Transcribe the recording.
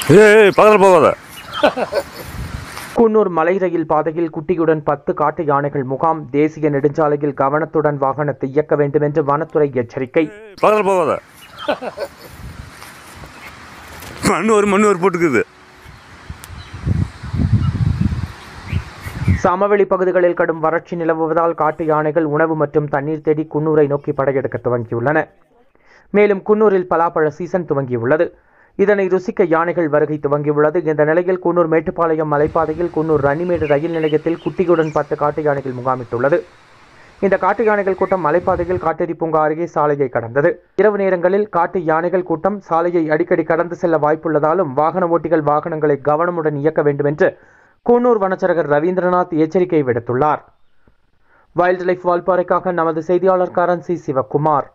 பக்கத்தில் போகாத. குன்னூர் மலை ரயில் பாதையில் குட்டியுடன் 10 காட்டு யானைகள் முகாம். தேசிய நெடுஞ்சாலையில் கவனத்துடன் வாகனத்தை இயக்க வேண்டும் என்று வனத்துறை எச்சரிக்கை. பக்கத்தில் போகாத. மண்ணு போட்டுக்குது. சமவெளி பகுதிகளில் கடும் வறட்சி நிலவுவதால் காட்டு யானைகள் உணவு மற்றும் தண்ணீர் தேடி குன்னூரை நோக்கி படையெடுக்க துவங்கியுள்ளன. மேலும் குன்னூரில் பலாப்பழ சீசன் துவங்கியுள்ளது. இதனை ருசிக்க யானைகள் வருகை துவங்கியுள்ளது. இந்த நிலையில் குன்னூர் மேட்டுப்பாளையம் மலைப்பாதையில் குன்னூர் ரன்னிமேடு ரயில் நிலையத்தில் குட்டியுடன் 10 காட்டு யானைகள் முகாமிட்டுள்ளது. இந்த காட்டு யானைகள் கூட்டம் மலைப்பாதையில் காட்டேரி பூங்கா அருகே சாலையை கடந்தது. இரவு நேரங்களில் காட்டு யானைகள் கூட்டம் சாலையை அடிக்கடி கடந்து செல்ல வாய்ப்புள்ளதாலும் வாகன ஓட்டிகள் வாகனங்களை கவனமுடன் இயக்க வேண்டும் என்று குன்னூர் வனச்சரகர் ரவீந்திரநாத் எச்சரிக்கை விடுத்துள்ளார். வைல்ட் லைஃப் வால்பாறைக்காக நமது செய்தியாளர் கரன்சி சிவகுமார்.